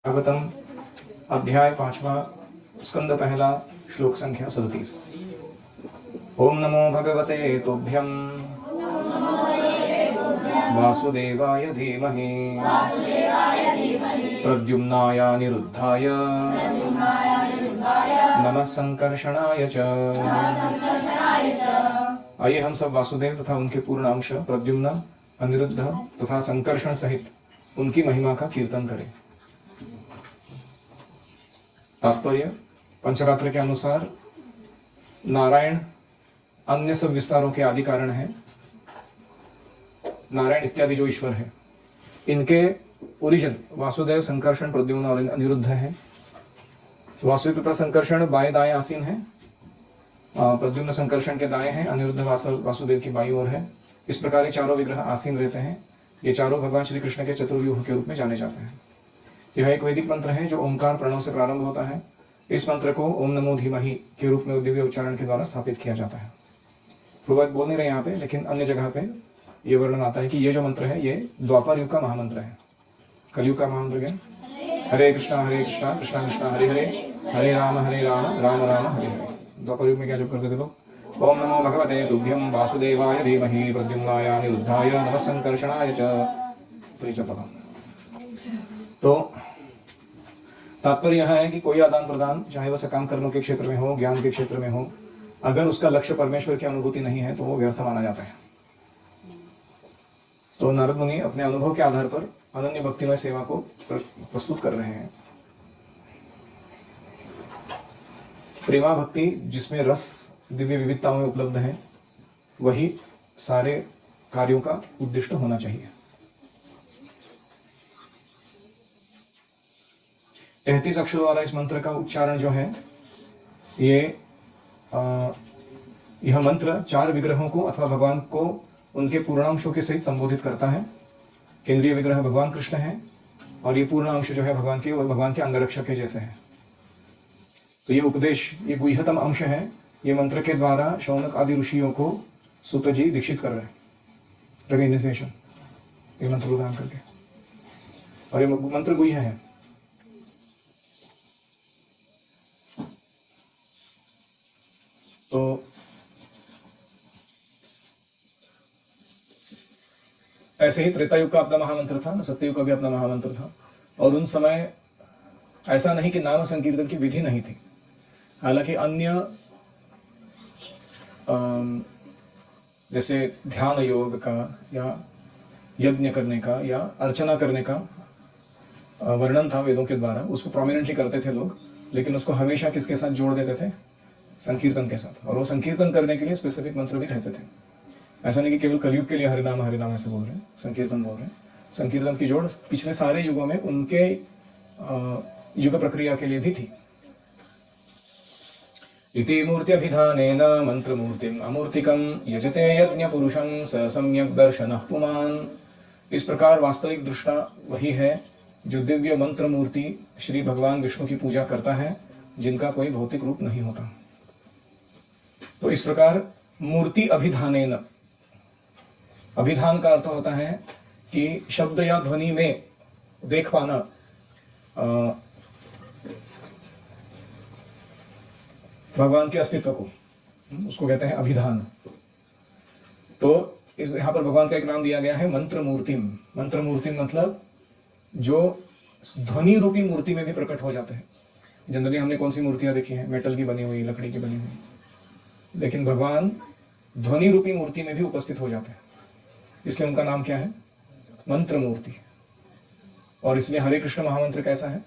भागवतम अध्याय 5वां स्कंद पहला श्लोक संख्या 37। ओम नमो भगवते तुभ्यं वासुदेवाय धीमहि प्रद्युम्नाय निरुद्धाय नमः संकर्षणाय च। आइए हम सब वासुदेव तथा उनके पूर्ण अंश प्रद्युम्न, अनिरुद्ध तथा संकर्षण सहित उनकी महिमा का कीर्तन करें। तात्पर्य: पंचरात्र के अनुसार नारायण अन्य सब विस्तारों के आदि कारण है। नारायण इत्यादि जो ईश्वर है, इनके ओरिजिन वासुदेव, संकर्षण, प्रद्युम्न और अनिरुद्ध है। वासुदेव तथा संकर्षण बाएं दाएं आसीन है। प्रद्युम्न संकर्षण के दाएं हैं, अनिरुद्ध वासुदेव की बाईं ओर है। इस प्रकार ये चारों विग्रह आसीन रहते हैं। ये चारों भगवान श्री कृष्ण के चतुर्व्यूह के रूप में जाने जाते हैं। यह एक वैदिक मंत्र है जो ओंकार प्रणव से प्रारंभ होता है। इस मंत्र को ओम नमो धीमहि के रूप में दिव्य उच्चारण के द्वारा स्थापित किया जाता है। प्रभुपाद बोल नहीं रहे यहाँ पे, लेकिन अन्य जगह पे ये वर्णन आता है कि ये जो मंत्र है ये द्वापर युग का महामंत्र है। कलयुग का महामंत्र क्या? हरे कृष्णा कृष्णा कृष्णा हरे हरे, हरे राम राम राम हरे हरे। द्वापर युग में क्या जप करते थे लोग? ओम नमो भगवते तुभ्यं वासुदेवाय धीमहि प्रद्युम्नाय अनिरुद्धाय नमः संकर्षणाय च। तो तात्पर्य यह है कि कोई आदान प्रदान, चाहे वह सकाम कर्मों के क्षेत्र में हो, ज्ञान के क्षेत्र में हो, अगर उसका लक्ष्य परमेश्वर की अनुभूति नहीं है तो वो व्यर्थ माना जाता है। तो नारद मुनि अपने अनुभव के आधार पर अनन्य भक्तिमय सेवा को प्रस्तुत कर रहे हैं। प्रेमा भक्ति जिसमें रस दिव्य विविधताओं में उपलब्ध है, वही सारे कार्यों का उद्दिष्ट होना चाहिए। 33 अक्षरों वाला इस मंत्र का उच्चारण जो है, यह मंत्र चार विग्रहों को अथवा भगवान को उनके पूर्णांशों के सहित संबोधित करता है। केंद्रीय विग्रह भगवान कृष्ण है और ये पूर्णांश जो है भगवान के अंगरक्षक के जैसे है। तो ये उपदेश, ये गुह्यतम अंश है। ये मंत्र के द्वारा शौनक आदि ऋषियों को सूत जी दीक्षित कर रहे हैं, इनिशिएशन, ये मंत्र प्रदान करके। और ये मंत्र गुह्य है। तो ऐसे ही त्रेता युग का अपना महामंत्र था, सत्ययुग का भी अपना महामंत्र था। और उन समय ऐसा नहीं कि नाम संकीर्तन की विधि नहीं थी। हालांकि अन्य जैसे ध्यान योग का या यज्ञ करने का या अर्चना करने का वर्णन था वेदों के द्वारा, उसको प्रोमिनेंटली करते थे लोग। लेकिन उसको हमेशा किसके साथ जोड़ देते थे? संकीर्तन के साथ। और वो संकीर्तन करने के लिए स्पेसिफिक मंत्र भी रहते थे। ऐसा नहीं कि केवल कलयुग के लिए हरिनाम हरिनाम ऐसे बोल रहे हैं, संकीर्तन बोल रहे हैं। संकीर्तन की जोड़ पिछले सारे युगों में उनके युग प्रक्रिया के लिए भी थी। इति मूर्त्यभिधानेन मंत्रमूर्तिम् अमूर्तिकं यजते यज्ञ पुरुषं स सम्यक् दर्शनः पुमान्। इस प्रकार वास्तविक दृष्टा वही है जो दिव्य मंत्र मूर्ति श्री भगवान विष्णु की पूजा करता है, जिनका कोई भौतिक रूप नहीं होता। तो इस प्रकार मूर्ति अभिधानेन, अभिधान का अर्थ होता है कि शब्द या ध्वनि में देख पाना, भगवान के अस्तित्व को, उसको कहते हैं अभिधान। तो यहाँ पर भगवान का एक नाम दिया गया है मंत्र मूर्तिम। मंत्र मूर्तिम मतलब जो ध्वनि रूपी मूर्ति में भी प्रकट हो जाते हैं। जनरली हमने कौन सी मूर्तियां देखी हैं? मेटल की बनी हुई, लकड़ी की बनी हुई। लेकिन भगवान ध्वनि रूपी मूर्ति में भी उपस्थित हो जाते हैं, इसलिए उनका नाम क्या है? मंत्र मूर्ति। और इसलिए हरे कृष्ण महामंत्र कैसा है?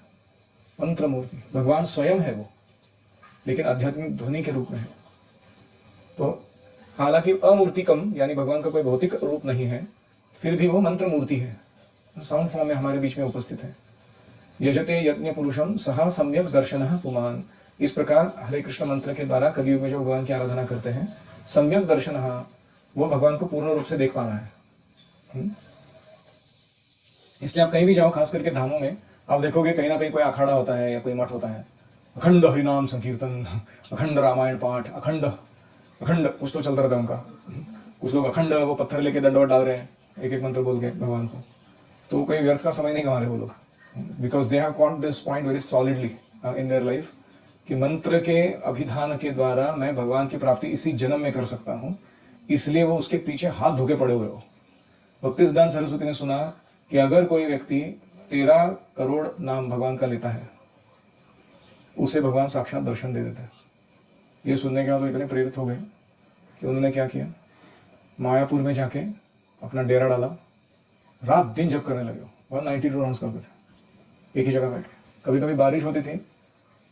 मंत्र मूर्ति। भगवान स्वयं है वो, लेकिन आध्यात्मिक ध्वनि के रूप में है। तो हालांकि अमूर्तिकम यानी भगवान का कोई भौतिक रूप नहीं है, फिर भी वो मंत्र मूर्ति है, साउंड फॉर्म में हमारे बीच में उपस्थित है। यजते यज्ञ पुरुषम सहा सम्यक दर्शनः पुमान्। इस प्रकार हरे कृष्ण मंत्र के द्वारा कलयुग में जो भगवान की आराधना करते हैं, सम्यक दर्शनः, वो भगवान को पूर्ण रूप से देख पाना है। इसलिए आप कहीं भी जाओ, खास करके धामों में, आप देखोगे कहीं ना कहीं कोई अखाड़ा होता है या कोई मठ होता है। अखंड हरिनाम संकीर्तन, अखंड रामायण पाठ, अखंड कुछ तो चलता रहता है उनका। कुछ लोग अखंड वो पत्थर लेके दंडवत डाल रहे हैं एक एक मंत्र बोल के भगवान को। तो कोई व्यर्थ का समय नहीं गंवा रहे वो लोग। Because they have caught this point very solidly in their life कि मंत्र के अभिधान के द्वारा मैं भगवान की प्राप्ति इसी जन्म में कर सकता हूँ, इसलिए वो उसके पीछे हाथ धोके पड़े हुए हो। भक्तिसिद्धांत सरस्वती ने सुना कि अगर कोई व्यक्ति 13 करोड़ नाम भगवान का लेता है, उसे भगवान साक्षात दर्शन दे देते हैं। ये सुनने के बाद वो इतने प्रेरित हो गए कि उन्होंने क्या किया, मायापुर में जाके अपना डेरा डाला, रात दिन जप करने लगे। 192 राउंड्स करते थे एक ही जगह बैठ के। कभी कभी बारिश होती थी,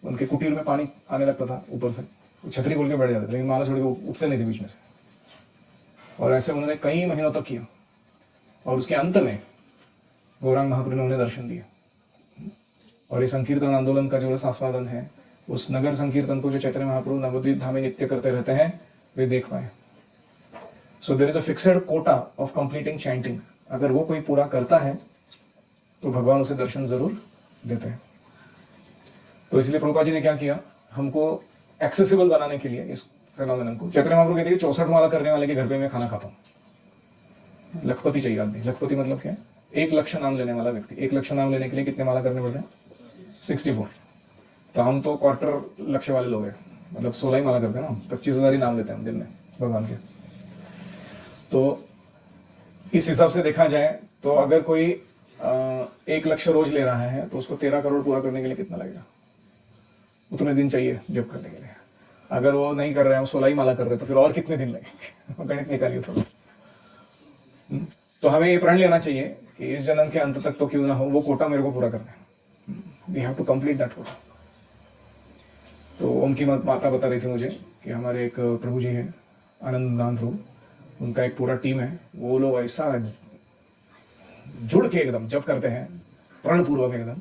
उनके कुटीर में पानी आने लगता था ऊपर से, छतरी बोल के बैठ जाते थे, लेकिन माला छोड़ के उठते नहीं थे बीच में से। और ऐसे उन्होंने कई महीनों तक किया, और उसके अंत में गौरांग महाप्रभु ने उन्हें दर्शन दिया। और ये संकीर्तन आंदोलन का जो आस्वादन है, उस नगर संकीर्तन को जो चैतन्य महाप्रभु नवद्वीप धाम में नित्य करते रहते हैं, वे देख पाए। So there is a fixed quota of completing chanting. अगर वो कोई पूरा करता है तो भगवान उसे दर्शन जरूर देते हैं। तो इसलिए प्रभुपाद जी ने क्या किया, हमको एक्सेसिबल बनाने के लिए इस फेनोमेनन को, चैतन्य महाप्रभु कहते हैं 64 माला करने वाले के घर पे मैं खाना खाता हूँ। लखपति चाहिए आदमी। लखपति मतलब क्या है, 1 लक्ष नाम लेने वाला व्यक्ति। 1 लक्ष नाम लेने के लिए कितने माला करने पड़ते हैं, 64। तो हम तो क्वार्टर लक्ष्य वाले लोग हैं, मतलब 16 ही माला करते हैं ना, 25,000 ही नाम लेते हैं दिन में भगवान के। तो इस हिसाब से देखा जाए तो अगर कोई 1 लक्ष रोज ले रहा है तो उसको 13 करोड़ पूरा करने के लिए कितना लगेगा, उतने दिन चाहिए जब करने के लिए। अगर वो नहीं कर रहे हैं, 16 ही माला कर रहे हैं, तो फिर और कितने दिन लगेंगे, गणित निकालिए थोड़ा। तो हमें ये प्रण लेना चाहिए कि इस जन्म के अंत तक तो क्यों ना हो, वो कोटा मेरे को पूरा करना है। We have to complete that quota. तो उनकी माता बता रही थी मुझे कि हमारे एक प्रभु जी हैं, आनंद नाम प्रभु, उनका एक पूरा टीम है। वो लोग ऐसा जुड़ के एकदम जब करते हैं, प्रण पूर्वक एकदम।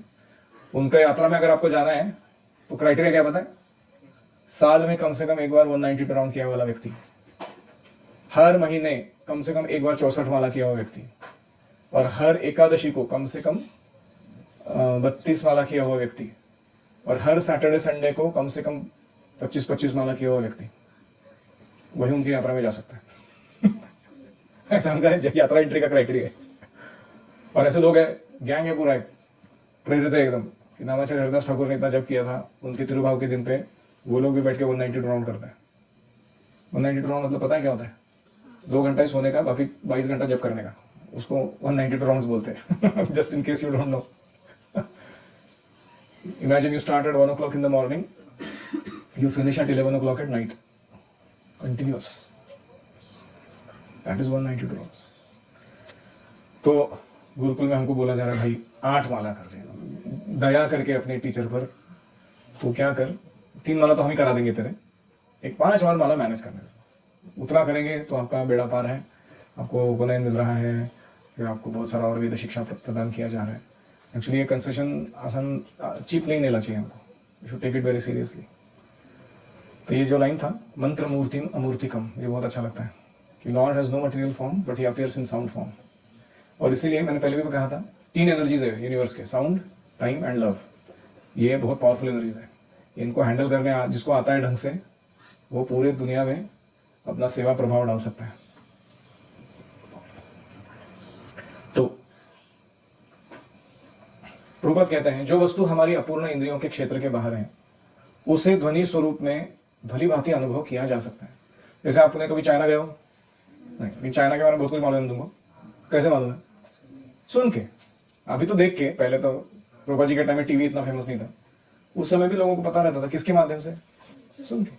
उनका यात्रा में अगर आपको जाना है तो क्राइटेरिया क्या पता है, साल में कम से कम एक बार 192 राउंड किया वाला व्यक्ति, हर महीने कम से कम एक बार 64 माला किया हुआ व्यक्ति, और हर एकादशी को कम से कम 32 माला किया हुआ व्यक्ति, और हर सैटरडे संडे को कम से कम 25-25 माला किया हुआ व्यक्ति, वही उनकी यात्रा में जा सकता है। ऐसा उनका यात्रा एंट्री का क्राइटेरिया है। और ऐसे लोग हैं, गैंग है पूरा, प्रेरित है एकदम कि नामाचार्य हरिदास ठाकुर ने इतना जब किया था, उनके तिरुभाव के दिन पे वो लोग भी बैठ के 192 राउंड करते हैं। 192 राउंड मतलब पता है क्या होता है, 2 घंटा ही सोने का, बाकी 22 घंटा जब करने का, उसको 192 राउंड्स बोलते हैं। Just in case you don't know. Imagine you start at 1 o'clock in the morning, you finish at 11 o'clock at night, continuous. That is 192 rounds. तो गुरुकुल में हमको बोला जा रहा है भाई 8 माला कर रहे, दया करके अपने टीचर पर। तो क्या कर, 3 माला तो हम ही करा देंगे तेरे, एक 5 और माला मैनेज करने, उतना करेंगे तो आपका बेड़ा पार है, आपको उपनयन मिल रहा है, फिर आपको बहुत सारा और वेद शिक्षा प्रदान किया जा रहा है। एक्चुअली ये कंसेशन आसान चीप नहीं लेना चाहिए हमको, you should take it very seriously. तो ये जो लाइन था, मंत्र मूर्तिम अमूर्तिकम, ये बहुत अच्छा लगता है कि Lord has no material form but he appears in sound form. और इसीलिए मैंने पहले भी कहा था, 3 एनर्जीज है यूनिवर्स के, साउंड, टाइम एंड लव। ये बहुत पावरफुल एनर्जीज है। इनको हैंडल करने जिसको आता है ढंग से, वो पूरे दुनिया में अपना सेवा प्रभाव डाल सकता है। तो प्रभुपाद कहते हैं, जो वस्तु हमारी अपूर्ण इंद्रियों के क्षेत्र के बाहर है, उसे ध्वनि स्वरूप में भली भांति अनुभव किया जा सकता है। जैसे आपने कभी चाइना गए हो? नहीं, चाइना के बारे में बहुत कुछ मालूम है तुमको। कैसे मालूम है? सुन के। अभी तो देख के, पहले तो प्रभुपाद जी के टाइम में टीवी इतना फेमस नहीं था, उस समय भी लोगों को पता रहता था, किसके माध्यम से? सुन के।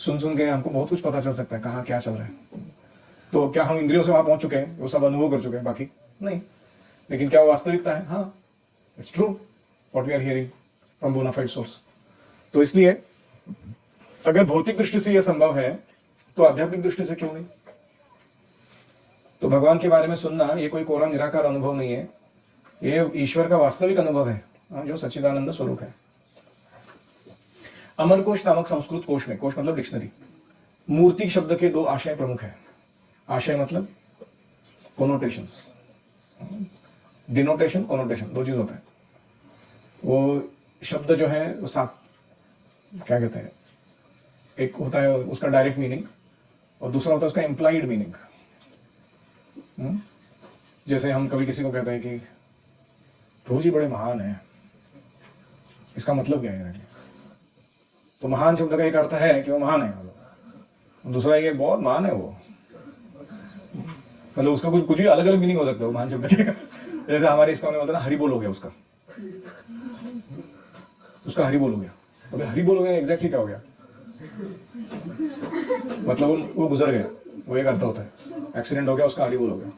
सुन के हमको बहुत कुछ पता चल सकता है, कहाँ क्या चल रहा है। तो क्या हम इंद्रियों से वहां पहुंच चुके हैं, वो सब अनुभव कर चुके हैं? बाकी नहीं। लेकिन क्या वो वास्तविकता है? हाँ, it's true what we are hearing from bona fide source. तो इसलिए अगर भौतिक दृष्टि से यह संभव है तो आध्यात्मिक दृष्टि से क्यों नहीं? तो भगवान के बारे में सुनना ये कोई कोरा निराकार अनुभव नहीं है, ये ईश्वर का वास्तविक अनुभव है, जो सच्चिदानंद स्वरूप है। अमर कोश नामक संस्कृत कोश में, कोश मतलब डिक्शनरी, मूर्ति शब्द के 2 आशय प्रमुख है। आशय मतलब कोनोटेशन, डिनोटेशन, कोनोटेशन, 2 चीज होता है। वो शब्द जो है वो सात क्या कहते हैं, एक होता है उसका डायरेक्ट मीनिंग और दूसरा होता है उसका इम्प्लाइड मीनिंग। जैसे हम कभी किसी को कहते हैं कि प्रभु जी बड़े महान हैं, इसका मतलब क्या है? तो महान शब्द का एक अर्थ है कि वो महान है, दूसरा ये बहुत महान है वो, मतलब उसका कुछ भी अलग अलग मीनिंग हो सकता है वो महान शब्द के। जैसे हमारे इसका बोलते हैं ना, हरि बोल हो गया उसका हरि बोल हो गया। अबे हरि बोल हो गया एग्जैक्टली क्या हो गया? मतलब वो गुजर गया, वो एक अर्थ होता है। एक्सीडेंट हो गया उसका हरि बोल हो गया।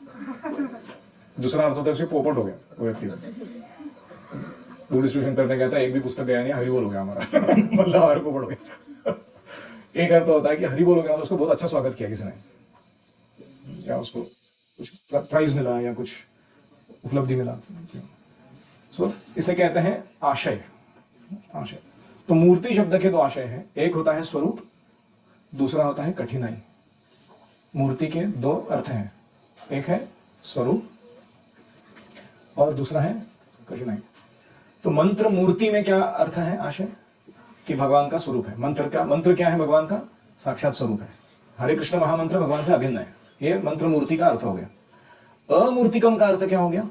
दूसरा अर्थ होता है उसके पोपट हो गया वो व्यक्ति। टूर डिस्ट्रीब्यूशन करने गया था, एक भी पुस्तक गया नहीं, हरि बोल हो गया हमारा। मतलब हमारे पोपट हो गया। एक अर्थ होता है कि हरि बोल हो गया, उसको बहुत अच्छा स्वागत किया किसी ने, या उसको कुछ प्राइज मिला या कुछ उपलब्धि मिला। सो इसे कहते हैं आशय। आशय। तो मूर्ति शब्द के दो आशय हैं, एक होता है स्वरूप, दूसरा होता है कठिनाई। मूर्ति के दो अर्थ हैं, एक है स्वरूप और दूसरा है कठिनाई। तो मंत्र मूर्ति में क्या अर्थ है? आशय कि भगवान का स्वरूप है। मंत्र क्या है? भगवान का साक्षात स्वरूप है। हरे कृष्ण महामंत्र भगवान से अभिन्न है, ये मंत्र मूर्ति का अर्थ हो गया। अमूर्तिकम का अर्थ क्या हो गया?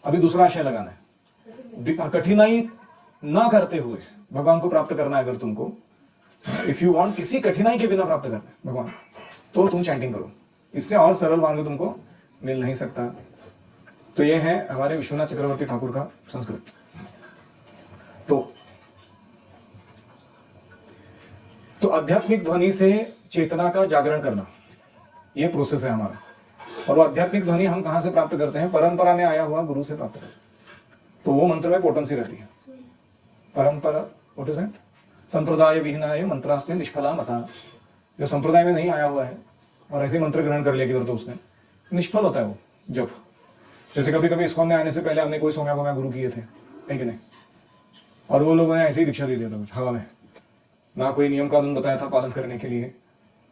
अभी दूसरा आशय लगाना है। कठिनाई ना करते हुए भगवान को प्राप्त करना है। अगर तुमको इफ यू वांट किसी कठिनाई के बिना प्राप्त करना है भगवान, तो तुम चैंटिंग करो। इससे और सरल मार्ग तुमको मिल नहीं सकता। तो ये है हमारे विश्वनाथ चक्रवर्ती ठाकुर का संस्कृत। तो आध्यात्मिक ध्वनि से चेतना का जागरण करना, ये प्रोसेस है हमारा। और वो आध्यात्मिक ध्वनि हम कहाँ से प्राप्त करते हैं? परंपरा में आया हुआ गुरु से प्राप्त करते हैं। तो वो मंत्र में पोटेंसी रहती है। परंपरा व्हाट इज इट? संप्रदाय विहीनाय मंत्रास्ते निष्फला मता। जो संप्रदाय में नहीं आया हुआ है और ऐसे मंत्र ग्रहण कर लिया किधर तो उसने, निष्फल होता है वो जब। जैसे कभी कभी इस्कॉन में आने से पहले हमने कोई सोम्या गोम्या गुरु किए थे, है कि नहीं? और वो लोगों ने ऐसे ही दीक्षा दे दिया था कुछ हवा में, ना कोई नियम कानून बताया था पालन करने के लिए,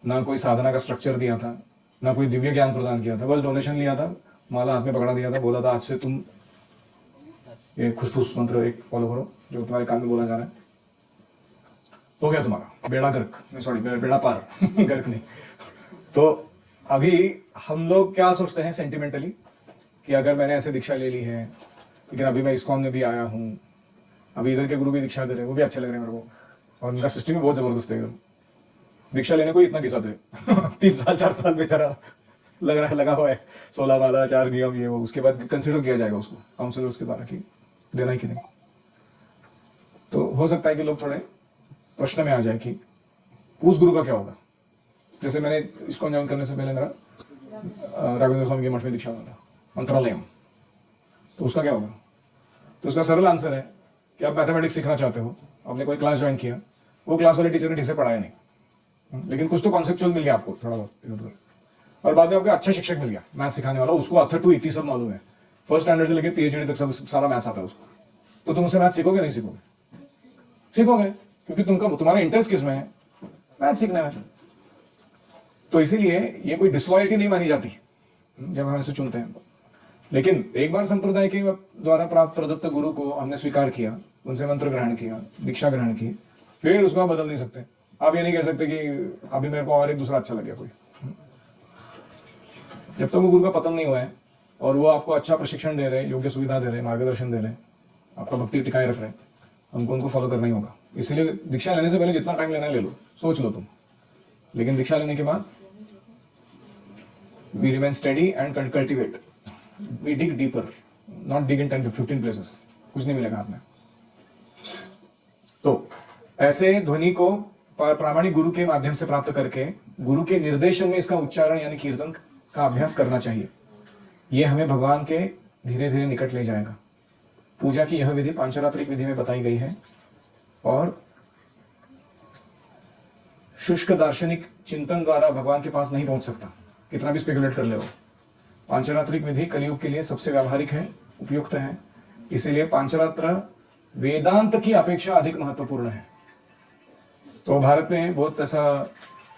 ना कोई साधना का स्ट्रक्चर दिया था, ना कोई दिव्य ज्ञान प्रदान किया था। बस डोनेशन लिया था, माला हाथ में पकड़ा दिया था, बोला था आज से तुम ये खुशफुस मंत्र एक फॉलो करो जो तुम्हारे कान में बोला जा रहा है, हो गया तुम्हारा बेड़ा गर्क, सॉरी बेड़ा पार। गर्क नहीं। तो अभी हम लोग क्या सोचते हैं सेंटिमेंटली कि अगर मैंने ऐसे दीक्षा ले ली है, लेकिन अभी मैं इस्कॉन में भी आया हूँ, अभी इधर के गुरु भी दीक्षा दे रहे हैं, वो भी अच्छे लग रहे हैं मेरे को, और उनका सिस्टम भी बहुत जबरदस्त है एकदम। दीक्षा लेने को इतना घिसाते 3 साल 4 साल बेचारा लगा हुआ है, 16 वाला 4 नियम ये वो, उसके बाद कंसिडर किया जाएगा उसको काउंसलर्स के द्वारा कि देना ही कि नहीं। तो हो सकता है कि लोग थोड़े प्रश्न में आ जाए कि उस गुरु का क्या होगा। जैसे मैंने इसको ज्वाइन करने से पहले मेरा राघवेंद्र स्वामी के मठ में दीक्षा हुआ था, मंत्रालयम। तो उसका क्या होगा? तो उसका सरल आंसर है कि आप मैथमेटिक्स सीखना चाहते हो, आपने कोई क्लास ज्वाइन किया, वो क्लास वाले टीचर ने ठीक से पढ़ाया नहीं, लेकिन कुछ तो कॉन्सेप्चुअल मिल गया आपको थोड़ा बहुत इधर, और बाद में आपको अच्छा शिक्षक मिल गया मैथ सिखाने वाला, उसको अथर टू इतनी सब मालूम है, फर्स्ट स्टैंडर्ड से लेकर पीएचडी तक सब सारा मैथ्स आता है उसको। तो तुम उससे मैथ सीखोगे नहीं? सीखोगे, क्योंकि तुम्हारा इंटरेस्ट किस में है? मैथ सीखने में। तो इसीलिए ये कोई डिसलॉयल्टी नहीं मानी जाती जब हम ऐसे चुनते हैं। लेकिन एक बार संप्रदाय के द्वारा प्राप्त प्रदत्त गुरु को हमने स्वीकार किया, उनसे मंत्र ग्रहण किया, दीक्षा ग्रहण की, फिर उसको आप बदल नहीं सकते। आप ये नहीं कह सकते कि अभी मेरे को और एक दूसरा अच्छा लगे कोई। जब तक वो गुरु का पतन नहीं हुआ है और वो आपको अच्छा प्रशिक्षण दे रहे, योग्य सुविधा दे रहे, मार्गदर्शन दे रहे, आपका भक्ति टिकाए रख रहे, हमको उनको फॉलो करना ही होगा। इसीलिए दीक्षा लेने से पहले जितना टाइम लेना है ले लो, सोच लो तुम, लेकिन दीक्षा लेने के बाद we remain study and cultivate, we dig deeper, not dig in 10-15 places, कुछ नहीं मिलेगा हाथ में। तो ऐसे ध्वनि को प्रामाणिक गुरु के माध्यम से प्राप्त करके गुरु के निर्देशन में इसका उच्चारण यानी कीर्तन का अभ्यास करना चाहिए। यह हमें भगवान के धीरे धीरे निकट ले जाएगा। पूजा की यह विधि पांचरात्रिक विधि में बताई गई है और शुष्क दार्शनिक चिंतन द्वारा भगवान के पास नहीं पहुंच सकता, कितना भी स्पेकुलेट कर ले वो। पांचरात्रिक विधि कलयुग के लिए सबसे व्यावहारिक है, उपयुक्त है, इसीलिए पांचरात्र वेदांत की अपेक्षा अधिक महत्वपूर्ण है। तो भारत में बहुत ऐसा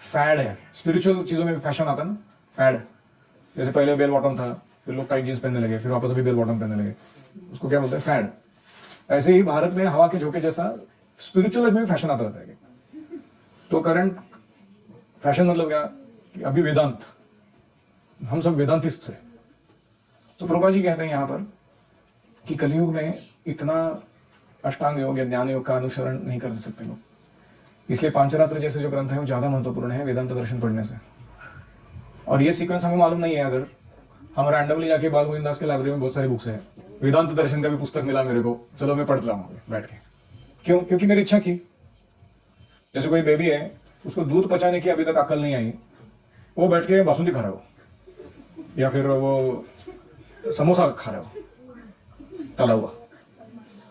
फैड है, स्पिरिचुअल चीजों में फैशन आता है ना, फैड। जैसे पहले बेल बॉटम था, फिर लोग टाइट जींस पहनने लगे, फिर वापस अभी बेल बॉटम पहनने लगे, उसको क्या बोलते हैं? फैड। ऐसे ही भारत में हवा के झोंके जैसा स्पिरिचुअल में फैशन आता रहता है। तो करंट फैशन मतलब क्या कि अभी वेदांत, हम सब वेदांतिस्ट है। तो प्रभुपाद जी कहते हैं यहाँ पर कि कलयुग में इतना अष्टांग योग या ज्ञान योग का अनुसरण नहीं कर सकते लोग, इसलिए पांचरात्र जैसे जो ग्रंथ है वो ज्यादा महत्वपूर्ण है वेदांत दर्शन पढ़ने से। और ये सीक्वेंस हमें मालूम नहीं है, अगर हम रैंडमली जाके बाल गोविंद दास के लाइब्रेरी में बहुत सारी बुक्स है, वेदांत दर्शन का भी पुस्तक मिला मेरे को, चलो मैं पढ़ रहा हूँ बैठ के, क्यों? क्योंकि मेरी इच्छा की। जैसे कोई बेबी है, उसको दूध पचाने की अभी तक अकल नहीं आई, वो बैठ के बासुंदी खा रहा हो या फिर वो समोसा खा रहा हो तला हुआ,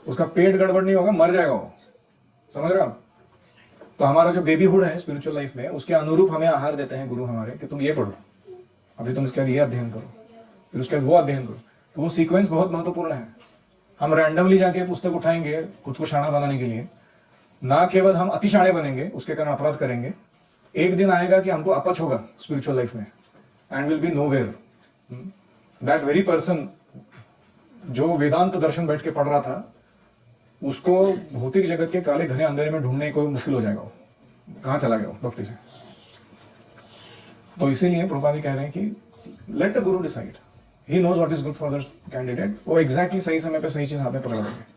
उसका पेट गड़बड़ नहीं होगा, मर जाएगा वो, समझ रहे हो? तो हमारा जो बेबीहुड है स्पिरिचुअल लाइफ में, उसके अनुरूप हमें आहार देते हैं गुरु हमारे कि तुम ये पढ़ो, अभी तुम इसके बाद ये अध्ययन करो, फिर उसके बाद वो अध्ययन करो। तो वो सीक्वेंस बहुत महत्वपूर्ण है। हम रैंडमली जाके पुस्तक उठाएंगे खुद को शाणा बनाने के लिए, ना केवल हम अति शाणे बनेंगे, उसके कारण अपराध करेंगे, एक दिन आएगा कि हमको अपच होगा स्पिरिचुअल लाइफ में, and will be nowhere. That very person जो वेदांत दर्शन बैठ के पढ़ रहा था, उसको भौतिक जगत के काले घने अंधेरे में ढूंढने को मुश्किल हो जाएगा, वो कहाँ चला गया वो भक्ति से। तो इसीलिए प्रभुपाद कह रहे हैं कि let the guru decide, he knows what is good for the candidate, वो एग्जैक्टली सही समय पे सही चीज हाथ में पकड़ लेंगे।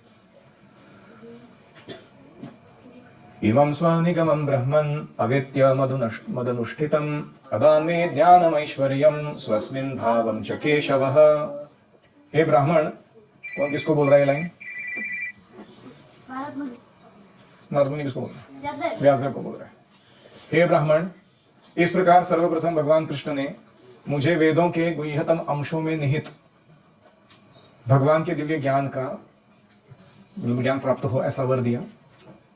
इमं स्वानिगमं ब्रह्मन् अवेत्य मदनुष्ठितम् अदामे ज्ञानमैश्वर्यं स्वस्मिन् भावं च केशवः। हे ब्राह्मण, कौन किसको बोल रहा है ये लाइन? नारद मुनि किसको बोल रहा है? व्यासदेव को बोल रहा है। हे ब्राह्मण, इस प्रकार सर्वप्रथम भगवान कृष्ण ने मुझे वेदों के गुह्यतम अंशों में निहित भगवान के दिव्य ज्ञान का ज्ञान प्राप्त हो ऐसा वर दिया,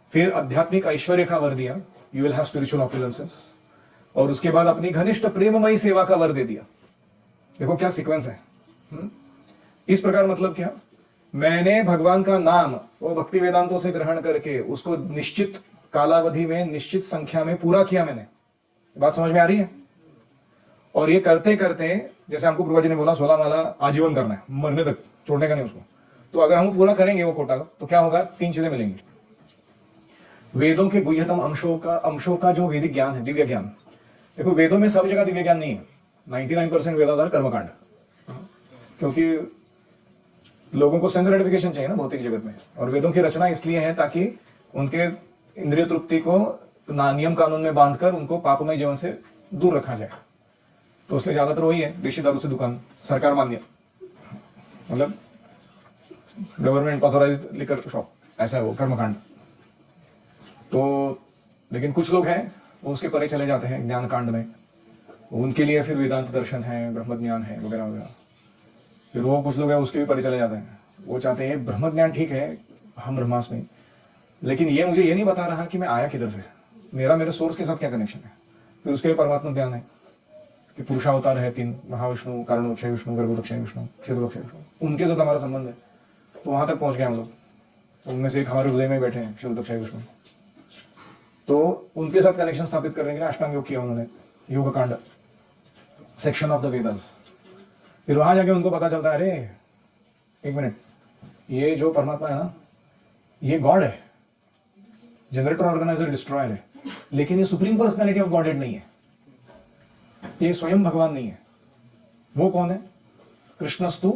फिर आध्यात्मिक ऐश्वर्य का वर दिया, you will have spiritual opulences, और उसके बाद अपनी घनिष्ठ प्रेममयी सेवा का वर दे दिया। देखो क्या सीक्वेंस है। इस प्रकार मतलब क्या? मैंने भगवान का नाम वो भक्ति वेदांतों से ग्रहण करके उसको निश्चित कालावधि में निश्चित संख्या में पूरा किया मैंने। बात समझ में आ रही है? और ये करते करते, जैसे हमको प्रभु जी ने बोला 16 माला आजीवन करना है, मरने तक छोड़ने का नहीं उसको, तो अगर हम पूरा करेंगे वो कोटा तो क्या होगा? 3 चीजें मिलेंगी। वेदों के गुह्यतम अंशों का जो वैदिक ज्ञान है, दिव्य ज्ञान। देखो वेदों में सब जगह दिव्य ज्ञान नहीं है, 99% वेदाधार कर्मकांड, क्योंकि लोगों को सेंस ग्रेटिफिकेशन चाहिए ना भौतिक जगत में, और वेदों की रचना इसलिए है ताकि उनके इंद्रिय तृप्ति को नियम कानून में बांधकर उनको पापमय जीवन से दूर रखा जाए। तो उसलिए ज्यादातर वही है, देशी दारू से दुकान, सरकार मान्य, मतलब गवर्नमेंट ऑथोराइज्ड लिकर शॉप, ऐसा है वो कर्मकांड। तो लेकिन कुछ लोग हैं वो उसके परे चले जाते हैं ज्ञान कांड में, उनके लिए फिर वेदांत दर्शन है, ब्रह्म ज्ञान है वगैरह वगैरह। फिर वो कुछ लोग हैं उसके भी परे चले जाते हैं, वो चाहते हैं ब्रह्म ज्ञान ठीक है, हम ब्रह्मास्मि, लेकिन ये मुझे ये नहीं बता रहा कि मैं आया किधर से, मेरे सोर्स के साथ क्या कनेक्शन है। फिर उसके लिए परमात्मा ज्ञान है कि पुरुषावतार है 3, महाविष्णु, कारणोक्षय विष्णु, गर्भोदक्षय विष्णु, क्षीरोदक्षय विष्णु, उनके साथ हमारा संबंध है। तो वहां तक पहुंच गए हम लोग, तो उनमें से एक हमारे हृदय में बैठे हैं क्षीरोदक्षय विष्णु, तो उनके साथ कनेक्शन स्थापित करने के लिए अष्टांग योग किया उन्होंने, योग कांड सेक्शन ऑफ द वेदास। फिर वहां जाके उनको पता चलता है, अरे एक मिनट, ये जो परमात्मा है ना, ये गॉड है, जनरेटर, ऑर्गेनाइजर, डिस्ट्रॉयर है, लेकिन ये सुप्रीम पर्सनैलिटी ऑफ गॉडहेड नहीं है, ये स्वयं भगवान नहीं है। वो कौन है? कृष्णस्तु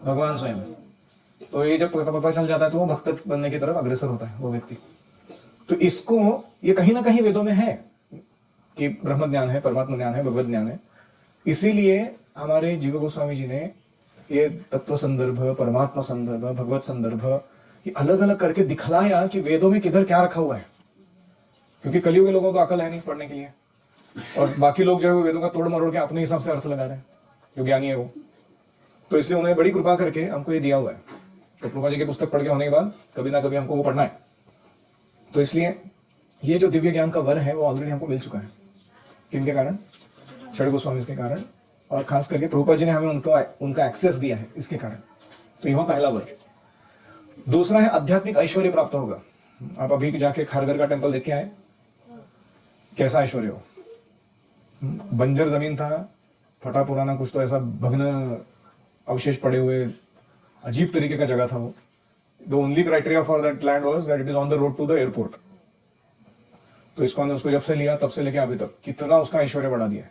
भगवान स्वयं। तो ये जब पता चल जाता है तो वो भक्त बनने की तरफ अग्रसर होता है वो व्यक्ति। तो इसको ये कहीं ना कहीं वेदों में है कि ब्रह्म ज्ञान है, परमात्मा ज्ञान है, भगवत ज्ञान है। इसीलिए हमारे जीव गोस्वामी जी ने ये तत्व संदर्भ, परमात्मा संदर्भ, भगवत संदर्भ ये अलग अलग करके दिखलाया कि वेदों में किधर क्या रखा हुआ है, क्योंकि कलयुग के लोगों को अकल है नहीं पढ़ने के लिए, और बाकी लोग जो है वेदों का तोड़ मरोड़ के अपने हिसाब से अर्थ लगा रहे हैं, जो ज्ञानी है वो। तो इसलिए उन्हें बड़ी कृपा करके हमको ये दिया हुआ है। तो प्रभुपाद जी की पुस्तक पढ़ के होने के बाद कभी ना कभी हमको वो पढ़ना है। तो इसलिए ये जो दिव्य ज्ञान का वर है वो ऑलरेडी हमको मिल चुका है। किनके कारण? षड गोस्वामी के कारण, और खास करके प्रभुपाद जी ने हमें उनका एक्सेस दिया है इसके कारण। तो यह पहला वर। दूसरा है आध्यात्मिक ऐश्वर्य प्राप्त होगा। आप अभी जाके खारघर का टेम्पल देख के आए, कैसा ऐश्वर्य हो, बंजर जमीन था, फटा पुराना कुछ तो ऐसा भग्न अवशेष पड़े हुए अजीब तरीके का जगह था वो। The only criteria for that land was that it is on the road to the airport. तो इस्कॉन ने उसको जब से लिया तब से लेके अभी तक कितना उसका ऐश्वर्य बढ़ा दिया है।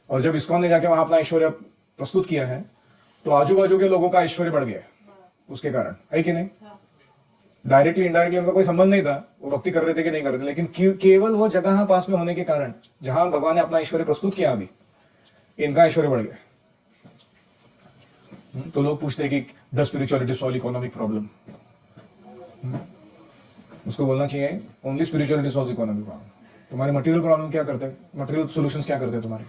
और जब इस्कॉन ने जाके वहां अपना ऐश्वर्य प्रस्तुत किया है तो आजू बाजू के लोगों का ऐश्वर्य बढ़ गया है। उसके कारण, है कि नहीं? डायरेक्टली इनडायरेक्टली उनका कोई संबंध नहीं था, वो भक्ति कर रहे थे कि नहीं कर रहे थे, लेकिन केवल वो जगह पास में होने के कारण जहां भगवान ने अपना ऐश्वर्य प्रस्तुत किया, अभी इनका ऐश्वर्य बढ़ गया। तो लोग पूछते हैं कि the spirituality solve economic problem. उसको बोलना चाहिए only spirituality solve economic problem. तुम्हारे मटेरियल प्रॉब्लम क्या करते हैं, मटेरियल सॉल्यूशंस क्या करते हैं तुम्हारे?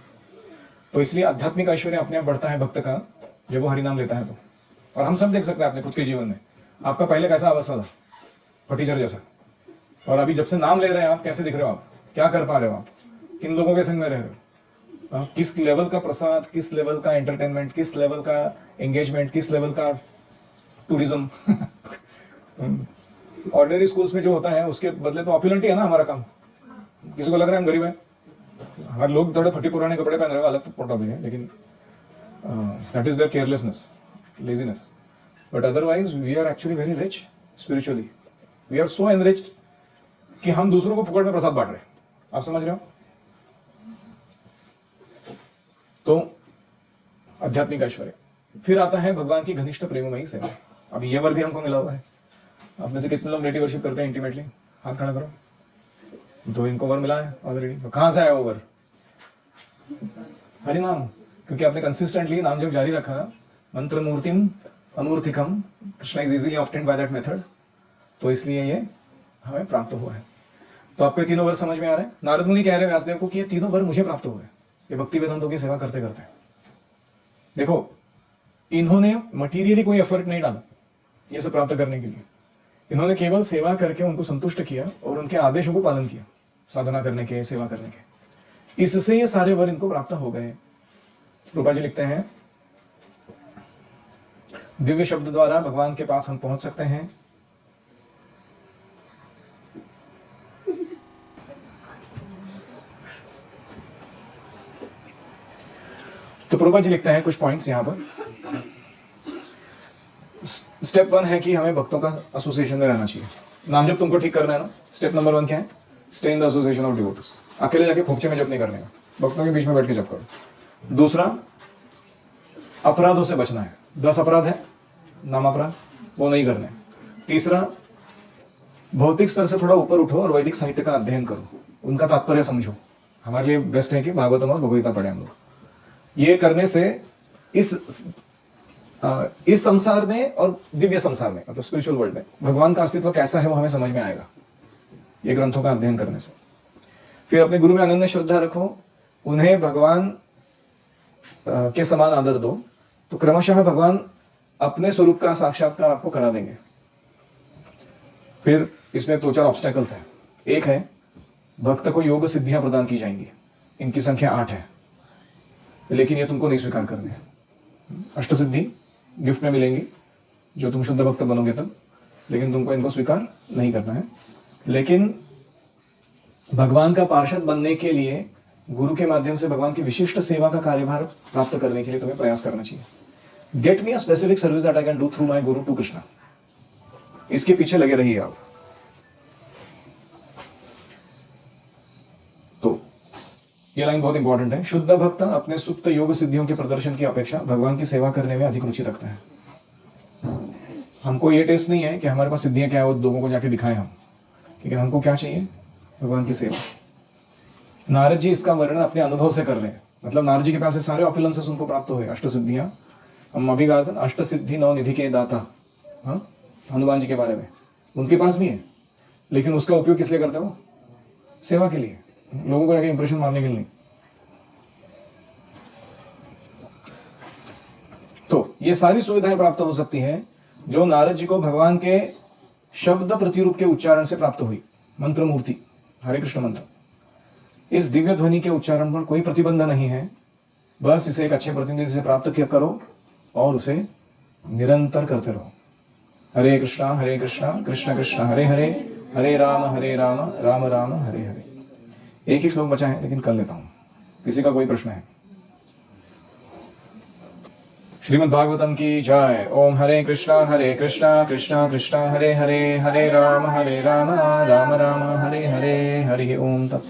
तो इसलिए आध्यात्मिक ऐश्वर्य अपने आप बढ़ता है भक्त का जब वो हरिनाम लेता है तो। और हम सब देख सकते हैं अपने खुद के जीवन में, आपका पहले कैसा अवस्था था, फटीचर जैसा, और अभी जब से नाम ले रहे हैं आप, कैसे दिख रहे हो आप, क्या कर पा रहे हो आप, किन लोगों के संग में रह रहे हो, किस लेवल का प्रसाद, किस लेवल का एंटरटेनमेंट, किस लेवल का एंगेजमेंट, किस लेवल का टूरिज्म। ऑर्डिनरी स्कूल्स में जो होता है उसके बदले तो ऑप्युलेंट ही है ना हमारा काम। किसी को लग रहा है हम गरीब हैं, हमारे लोग थोड़े फटे पुराने कपड़े पहन रहे हो, अलग तो टॉपिक है, लेकिन that is their carelessness, laziness. But otherwise we are actually very rich spiritually, we are so enriched कि हम दूसरों को फुकड़ में प्रसाद बांट रहे हैं। आप समझ रहे हो? तो आध्यात्मिक ऐश्वर्य। फिर आता है भगवान की घनिष्ठ प्रेममयी सेवा। अब ये वर्ग भी हमको मिला हुआ है। आप में से कितने लोग नेटिव वर्शिप करते हैं इंटीमेटली? हाथ खड़ा करो। तो इनको वर मिला है ऑलरेडी। तो कहां से आया वो वर? हरि नाम, क्योंकि आपने कंसिस्टेंटली नाम जब जारी रखा, मंत्र मूर्तिम अमूर्तिकम, Krishna is easily obtained by that method, तो इसलिए ये हमें प्राप्त हुआ है। तो आपको तीनों वर समझ में आ रहे हैं? नारद मुनि कह रहे हैं व्यासदेव को कि ये तीनों वर मुझे प्राप्त हुए, ये भक्ति वेदांतों की सेवा करते करते। देखो, इन्होंने मटीरियली कोई एफर्ट नहीं डाला ये सब प्राप्त करने के लिए, इन्होंने केवल सेवा करके उनको संतुष्ट किया और उनके आदेशों को पालन किया, साधना करने के, सेवा करने के। इससे ये सारे वर इनको प्राप्त हो गए। रूपा जी लिखते हैं, दिव्य शब्द द्वारा भगवान के पास हम पहुंच सकते हैं। तो रूपा जी लिखते हैं कुछ पॉइंट्स यहां पर। स्टेप 1 है कि हमें भक्तों का एसोसिएशन में रहना चाहिए। नाम जब तुमको ठीक करना है ना, स्टेप नंबर 1 क्या है? Stay in the association of devotees. अकेले जाके फोकचे में जप नहीं करने का, भक्तों के बीच में बैठ के जप करो। दूसरा, अपराधों से बचना है। 10 अपराध है, नाम अपराध, वो नहीं करने। तीसरा, भौतिक स्तर से थोड़ा ऊपर उठो और वैदिक साहित्य का अध्ययन करो, उनका तात्पर्य समझो। हमारे लिए बेस्ट है कि भागवतम और भगवगीता पढ़े हम लोग। ये करने से इस संसार में और दिव्य संसार में, मतलब स्पिरिचुअल वर्ल्ड में, भगवान का अस्तित्व कैसा है वो हमें समझ में आएगा, ये ग्रंथों का अध्ययन करने से। फिर अपने गुरु में अनन्य श्रद्धा रखो, उन्हें भगवान के समान आदर दो, तो क्रमशः भगवान अपने स्वरूप का साक्षात्कार आपको करा देंगे। फिर इसमें 2-4 ऑब्स्टेकल्स हैं। एक है, भक्त को योग सिद्धियां प्रदान की जाएंगी, इनकी संख्या 8 है, लेकिन ये तुमको नहीं स्वीकार करनी है। अष्ट सिद्धि गिफ्ट में मिलेंगी जो तुम शुद्ध भक्त बनोगे तब, लेकिन तुमको इनको स्वीकार नहीं करना है। लेकिन भगवान का पार्षद बनने के लिए, गुरु के माध्यम से भगवान की विशिष्ट सेवा का कार्यभार प्राप्त करने के लिए तुम्हें प्रयास करना चाहिए। Get me a specific service that I can do through my Guru to Krishna, इसके पीछे लगे रहिए आप। तो ये लाइन बहुत इंपॉर्टेंट है। शुद्ध भक्त अपने सुप्त योग सिद्धियों के प्रदर्शन की अपेक्षा भगवान की सेवा करने में अधिक रुचि रखता है। हमको ये टेस्ट नहीं है कि हमारे पास सिद्धियां क्या है वो लोगों को जाके दिखाएं हम, लेकिन हमको क्या चाहिए? भगवान की सेवा। नारद जी इसका वर्णन अपने अनुभव से कर रहे हैं, मतलब नारद जी के पास सारे ऑपुलेंसेस उनको प्राप्त हुए, अष्ट सिद्धियां। हम अभी कहा था अष्ट सिद्धि 9 निधि के दाता, हाँ, हनुमान जी के बारे में, उनके पास भी है, लेकिन उसका उपयोग किस लिए करते हो? सेवा के लिए, लोगों को जाके इंप्रेशन मारने के लिए नहीं। तो ये सारी सुविधाएं प्राप्त हो सकती हैं जो नारद जी को भगवान के शब्द प्रतिरूप के उच्चारण से प्राप्त हुई। मंत्र मूर्ति, हरे कृष्ण मंत्र, इस दिव्य ध्वनि के उच्चारण पर कोई प्रतिबंध नहीं है, बस इसे एक अच्छे प्रतिनिधि से प्राप्त किया करो और उसे निरंतर करते रहो। हरे कृष्णा कृष्ण कृष्ण हरे हरे, हरे राम राम राम हरे हरे। एक ही श्लोक बचा है लेकिन कर लेता हूं, किसी का कोई प्रश्न है? श्रीमद् भागवतम की जय। ओम हरे कृष्णा कृष्णा कृष्णा हरे हरे, हरे राम राम राम हरे हरे, हरि ओम तत्सत्।